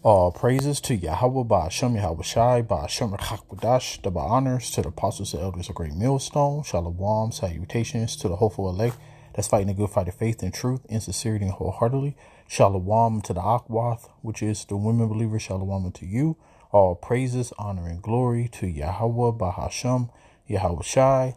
All praises to Yahweh Ba'ashem Yahweh Shai Ba'ashem Chakwadash. Double honors to the apostles and elders of Great Millstone. Shalom, salutations to the hopeful elect that's fighting a good fight of faith and truth in sincerity and wholeheartedly. Shalom to the Akwath, which is the women believers. Shalom to you. All praises, honor, and glory to Yahweh Ba'ashem Yahweh Shai.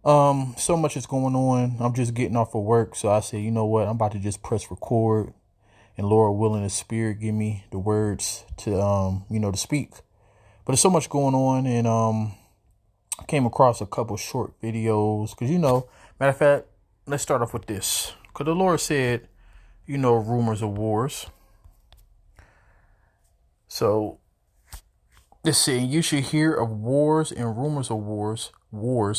So much is going on. I'm just getting off of work, so I said, you know what? I'm about to just press record. And Lord willing, the Spirit give me the words to, to speak. But there's so much going on. And I came across a couple short videos. Because, matter of fact, let's start off with this. Because the Lord said, rumors of wars. So, let's see. You should hear of wars and rumors of wars.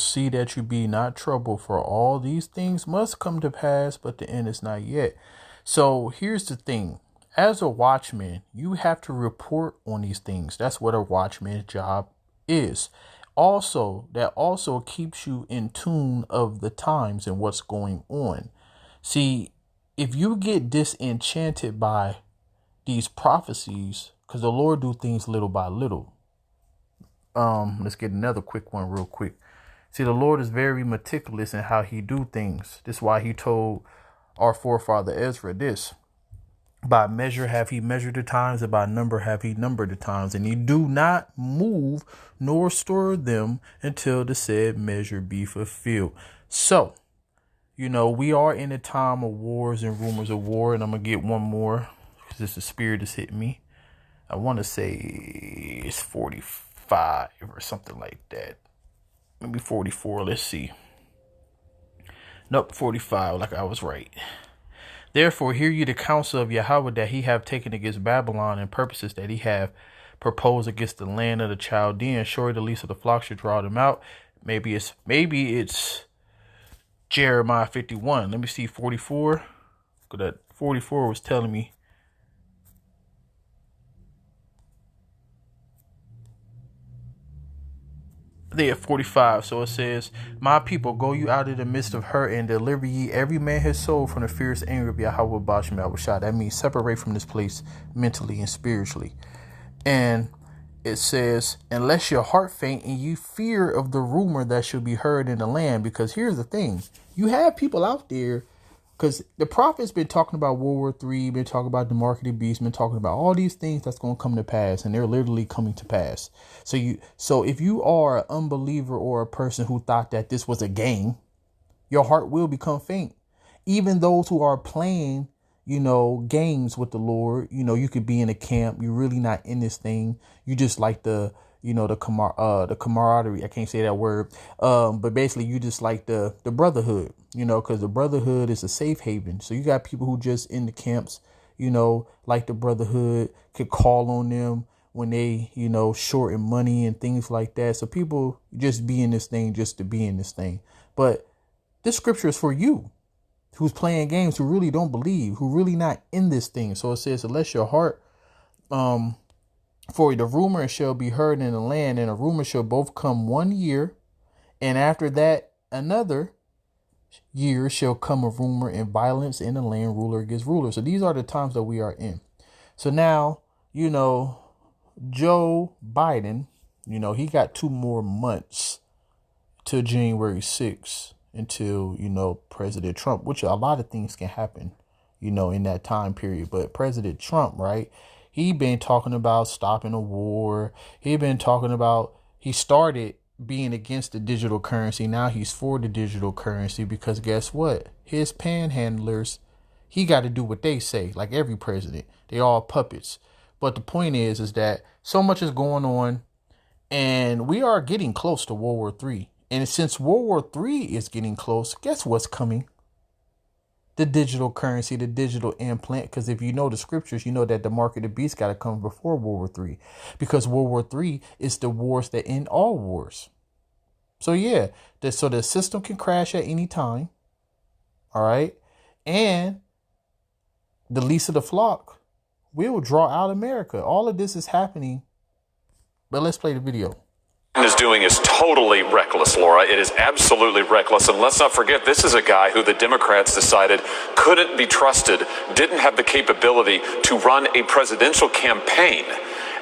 See that you be not troubled. For all these things must come to pass, but the end is not yet. So here's the thing. As a watchman, you have to report on these things. That's what a watchman's job is. Also, that also keeps you in tune of the times and what's going on. See, if you get disenchanted by these prophecies, because the Lord do things little by little. Let's get another quick one real quick. See, the Lord is very meticulous in how he do things. This is why he told our forefather Ezra this: by measure have he measured the times, and by number have he numbered the times, and he do not move nor stir them until the said measure be fulfilled. So, we are in a time of wars and rumors of war, and I'm gonna get one more because this the Spirit is hitting me. I want to say it's 45 or something like that, maybe 44. Let's see. Nope, 45, like I was right. Therefore, hear ye the counsel of Yahweh that he have taken against Babylon, and purposes that he have proposed against the land of the Chaldeans. Surely the least of the flock should draw them out. Maybe it's Jeremiah 51. Let me see, 44. Because that 44 was telling me. They at 45. So it says, my people, go you out of the midst of her and deliver ye every man his soul from the fierce anger of Yahweh Ba'ashem Yahweh Shai. That means separate from this place mentally and spiritually. And it says, unless your heart faint and you fear of the rumor that shall be heard in the land. Because here's the thing. You have people out there, because the prophet's been talking about World War III, been talking about the mark of the beast, been talking about all these things that's going to come to pass, and they're literally coming to pass. So if you are an unbeliever or a person who thought that this was a game, your heart will become faint. Even those who are playing, games with the Lord, you could be in a camp. You're really not in this thing. You just like the camaraderie. I can't say that word. But basically you just like the brotherhood, because the brotherhood is a safe haven. So you got people who just in the camps, like the brotherhood, could call on them when they, short in money and things like that. So people just be in this thing just to be in this thing. But this scripture is for you who's playing games, who really don't believe, who really not in this thing. So it says, unless your heart, for the rumor shall be heard in the land, and a rumor shall both come 1 year, and after that another year shall come a rumor and violence in the land, ruler against ruler. So these are the times that we are in. So now, Joe Biden, he got 2 more months till January 6th until, President Trump, which a lot of things can happen, in that time period. But President Trump, right? He been talking about stopping a war. He started being against the digital currency. Now he's for the digital currency because guess what? His panhandlers, he got to do what they say, like every president. They all puppets. But the point is that so much is going on, and we are getting close to World War III. And since World War III is getting close, guess what's coming? The digital currency, the digital implant. Because if you know the scriptures, you know that the mark of the beast got to come before World War III. Because World War III is the wars that end all wars. So yeah, so the system can crash at any time. All right. And the least of the flock will draw out America. All of this is happening. But let's play the video. is doing is totally reckless, Laura. It is absolutely reckless. And let's not forget, this is a guy who the Democrats decided couldn't be trusted, didn't have the capability to run a presidential campaign.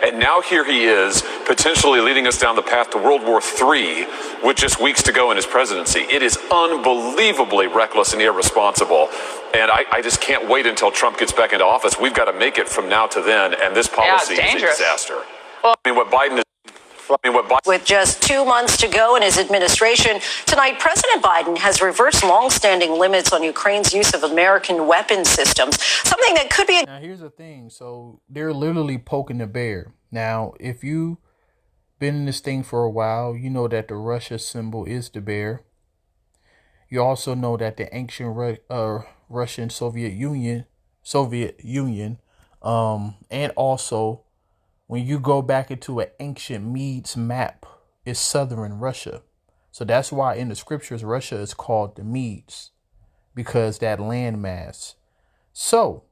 And now here he is, potentially leading us down the path to World War III with just weeks to go in his presidency. It is unbelievably reckless and irresponsible. And I just can't wait until Trump gets back into office. We've got to make it from now to then. And this policy is a disaster. Well, I mean, what Biden is... With just 2 months to go in his administration, tonight President Biden has reversed long-standing limits on Ukraine's use of American weapon systems, something that could be... Now, here's the thing. So they're literally poking the bear. Now, if you've been in this thing for a while, you know that the Russia symbol is the bear. You also know that the ancient Russian Soviet Union, and also when you go back into an ancient Medes map, it's southern Russia. So that's why in the scriptures, Russia is called the Medes, because that landmass. So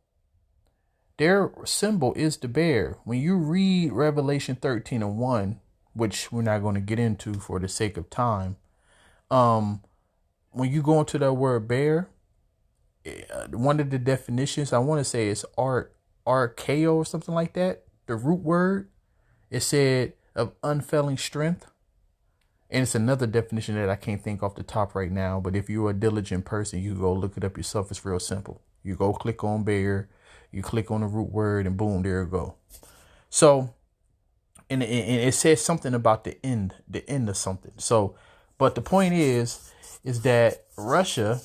their symbol is the bear. When you read Revelation 13:1, which we're not going to get into for the sake of time, when you go into that word bear, one of the definitions, I want to say is archeo or something like that. The root word, it said of unfailing strength. And it's another definition that I can't think off the top right now. But if you're a diligent person, you go look it up yourself. It's real simple. You go click on bear, you click on the root word, and boom, there you go. So, and it says something about the end of something. So, but the point is that Russia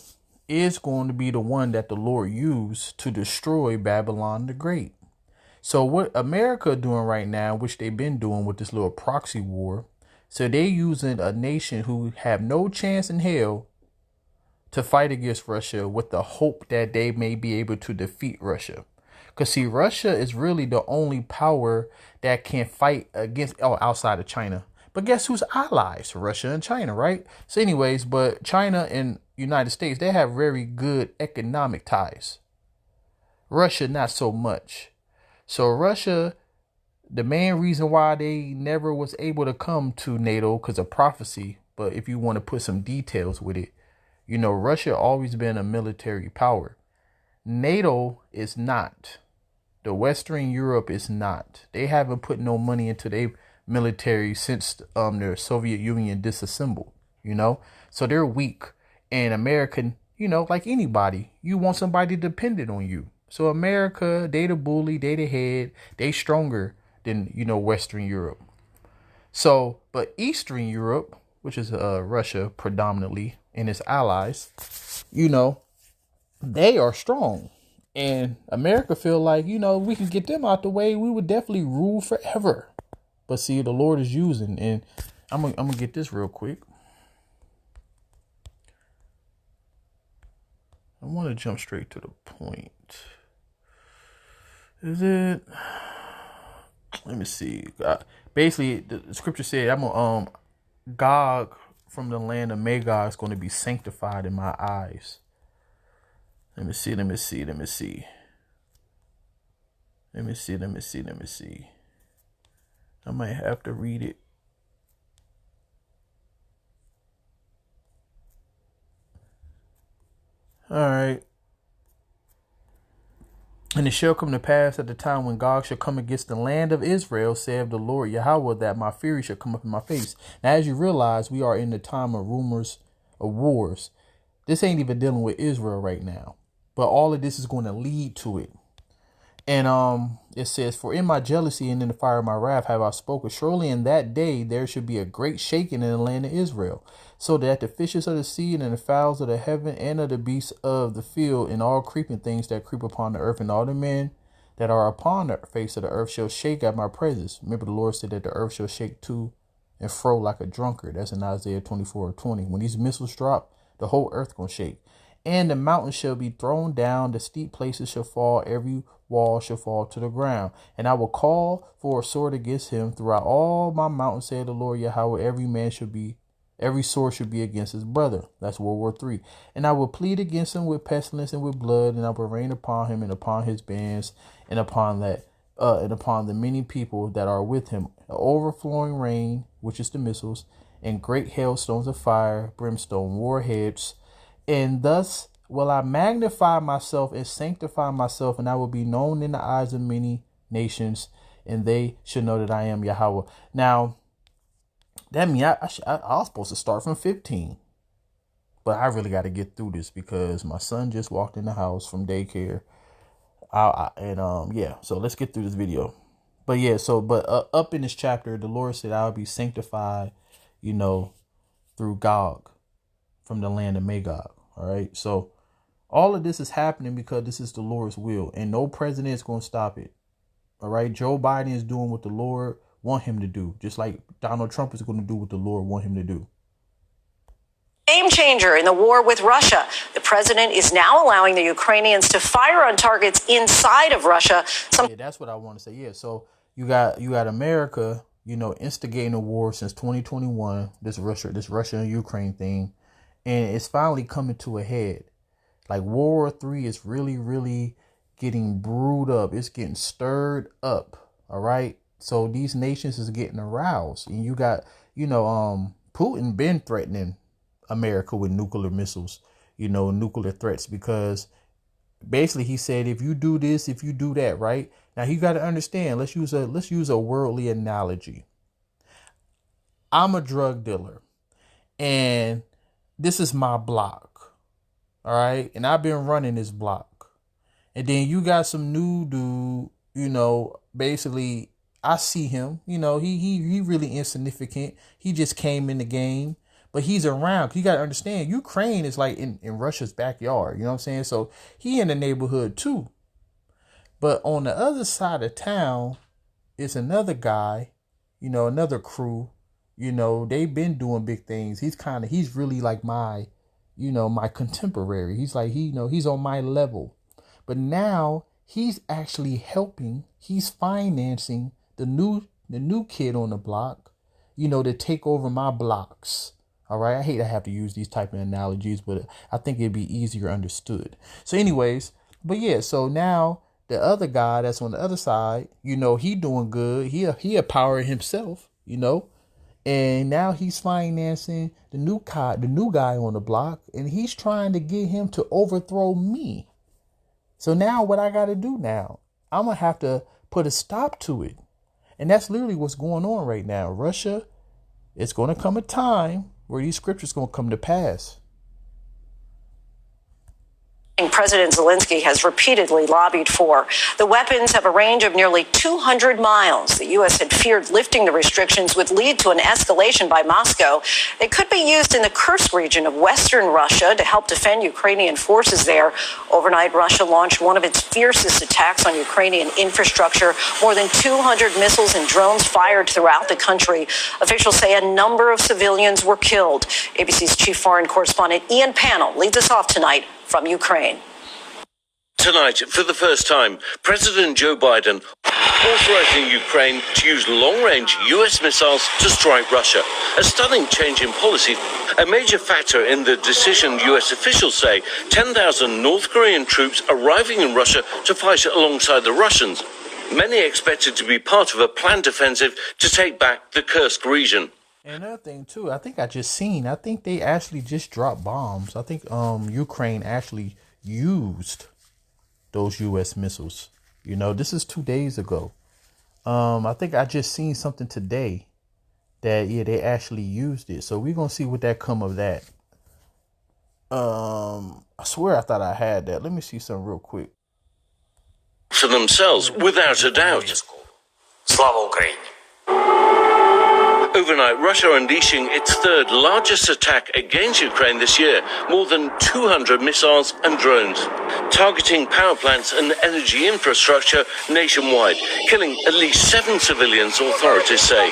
is going to be the one that the Lord used to destroy Babylon the Great. So what America doing right now, which they've been doing with this little proxy war, so they're using a nation who have no chance in hell to fight against Russia with the hope that they may be able to defeat Russia. Because see, Russia is really the only power that can fight against, outside of China. But guess who's allies? Russia and China, right? So anyways, but China and United States, they have very good economic ties. Russia, not so much. So Russia, the main reason why they never was able to come to NATO because of prophecy. But if you want to put some details with it, you know, Russia always been a military power. NATO is not. The Western Europe is not. They haven't put no money into their military since the Soviet Union disassembled, you know. So they're weak. And American, you know, like anybody, you want somebody dependent on you. So America, they the bully, they the head, they stronger than, you know, Western Europe. So, but Eastern Europe, which is Russia predominantly and its allies, you know, they are strong. And America feel like, you know, we can get them out the way, we would definitely rule forever. But see, the Lord is using, and I'm gonna get this real quick. I want to jump straight to the point. Is it? Let me see. Basically, the scripture said, "I'm Gog from the land of Magog is going to be sanctified in my eyes." Let me see. I might have to read it. All right. And it shall come to pass at the time when Gog shall come against the land of Israel, saith the Lord Yahweh, that my fury shall come up in my face. Now, as you realize, we are in the time of rumors of wars. This ain't even dealing with Israel right now, but all of this is going to lead to it. And it says, for in my jealousy and in the fire of my wrath have I spoken. Surely in that day there should be a great shaking in the land of Israel, so that the fishes of the sea and the fowls of the heaven and of the beasts of the field and all creeping things that creep upon the earth and all the men that are upon the face of the earth shall shake at my presence. Remember, the Lord said that the earth shall shake to and fro like a drunkard. That's in Isaiah 24:20. When these missiles drop, the whole earth gonna shake. And the mountains shall be thrown down, the steep places shall fall, every wall shall fall to the ground. And I will call for a sword against him throughout all my mountains, said the Lord Yahweh. Every sword should be against his brother. That's World War III. And I will plead against him with pestilence and with blood, and I will rain upon him and upon his bands and upon the many people that are with him, an overflowing rain which is the missiles, and great hailstones of fire, brimstone, warheads. And thus will I magnify myself and sanctify myself, and I will be known in the eyes of many nations, and they should know that I am Yahweh. Now, that means I was supposed to start from 15. But I really got to get through this because my son just walked in the house from daycare. So let's get through this video. But yeah, up in this chapter, the Lord said, I'll be sanctified, through Gog from the land of Magog. All right. So all of this is happening because this is the Lord's will, and no president is going to stop it. All right. Joe Biden is doing what the Lord want him to do, just like Donald Trump is going to do what the Lord want him to do. Game changer in the war with Russia. The president is now allowing the Ukrainians to fire on targets inside of Russia. Yeah, that's what I want to say. Yeah, so you got America, instigating a war since 2021. This Russia and Ukraine thing, and it's finally coming to a head. Like World War III is really, really getting brewed up. It's getting stirred up. All right. So these nations is getting aroused, and you got, Putin been threatening America with nuclear missiles, nuclear threats, because basically he said, if you do this, if you do that, right? Now you got to understand, let's use a worldly analogy. I'm a drug dealer and this is my block. All right. And I've been running this block. And then you got some new dude, basically I see him, he really insignificant. He just came in the game. But he's around. You got to understand, Ukraine is like in Russia's backyard. You know what I'm saying? So he in the neighborhood too. But on the other side of town is another guy, another crew. They've been doing big things. He's really like my contemporary. He's like, he's on my level. But now he's actually helping. He's financing the new kid on the block, to take over my blocks. All right. I hate to have to use these type of analogies, but I think it'd be easier understood. So anyways, but yeah, so now the other guy that's on the other side, he doing good. He empowering himself, and now he's financing the new guy on the block, and he's trying to get him to overthrow me. So now what I got to do now, I'm going to have to put a stop to it. And that's literally what's going on right now. Russia, it's going to come a time where these scriptures going to come to pass. President Zelensky has repeatedly lobbied for. The weapons have a range of nearly 200 miles. The U.S. had feared lifting the restrictions would lead to an escalation by Moscow. They could be used in the Kursk region of western Russia to help defend Ukrainian forces there. Overnight, Russia launched one of its fiercest attacks on Ukrainian infrastructure. More than 200 missiles and drones fired throughout the country. Officials say a number of civilians were killed. ABC's chief foreign correspondent Ian Pannell leads us off tonight from Ukraine. Tonight, for the first time, President Joe Biden authorizing Ukraine to use long-range U.S. missiles to strike Russia. A stunning change in policy, a major factor in the decision U.S. officials say 10,000 North Korean troops arriving in Russia to fight alongside the Russians. Many expected to be part of a planned offensive to take back the Kursk region. And another thing too, I think they actually just dropped bombs. I think Ukraine actually used those U.S. missiles. This is 2 days ago. I think I just seen something today that they actually used it. So we're gonna see what that come of that. I swear I thought I had that. Let me see something real quick. For themselves, without a doubt. Slava Ukraini. Overnight, Russia unleashing its third largest attack against Ukraine this year, more than 200 missiles and drones, targeting power plants and energy infrastructure nationwide, killing at least 7 civilians, authorities say.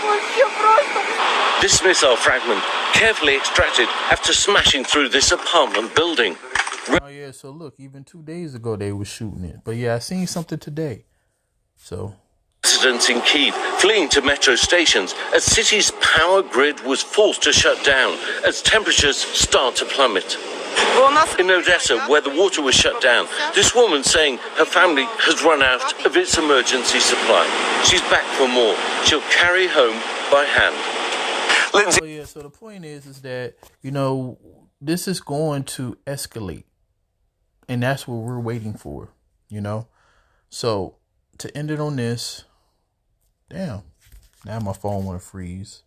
This missile fragment carefully extracted after smashing through this apartment building. Oh yeah, so look, even 2 days ago they were shooting it. But yeah, I seen something today. So residents in Kyiv fleeing to metro stations as city's power grid was forced to shut down as temperatures start to plummet. In Odessa, where the water was shut down, this woman saying her family has run out of its emergency supply. She's back for more. She'll carry home by hand. Oh yeah, so the point is that, this is going to escalate. And that's what we're waiting for, So to end it on this, damn, now my phone want to freeze.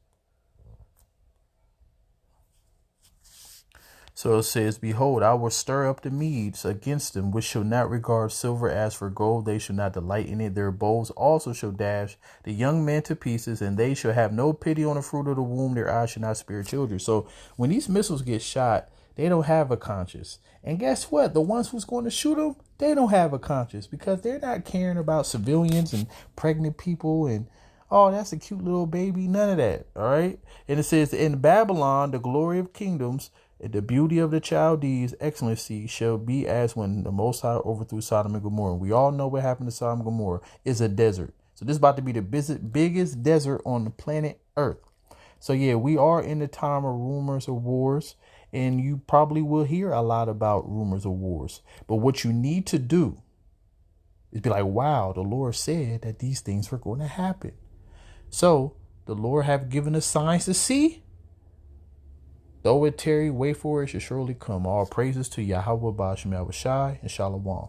So it says, behold, I will stir up the Medes against them, which shall not regard silver as for gold. They shall not delight in it. Their bows also shall dash the young men to pieces, and they shall have no pity on the fruit of the womb. Their eyes shall not spare children. So when these missiles get shot, they don't have a conscience. And guess what? The ones who's going to shoot them, they don't have a conscience, because they're not caring about civilians and pregnant people and, oh, that's a cute little baby. None of that. All right. And it says, in Babylon, the glory of kingdoms, the beauty of the Chaldees' excellency shall be as when the Most High overthrew Sodom and Gomorrah. We all know what happened to Sodom and Gomorrah. It's a desert. So this is about to be the biggest desert on the planet Earth. So yeah, we are in the time of rumors of wars, and you probably will hear a lot about rumors of wars. But what you need to do is be like, wow, the Lord said that these things were going to happen. So the Lord have given us signs to see. Though it tarry, wait for it, shall surely come. All praises to Yahweh Ba'Shem Yahushai and Shalom.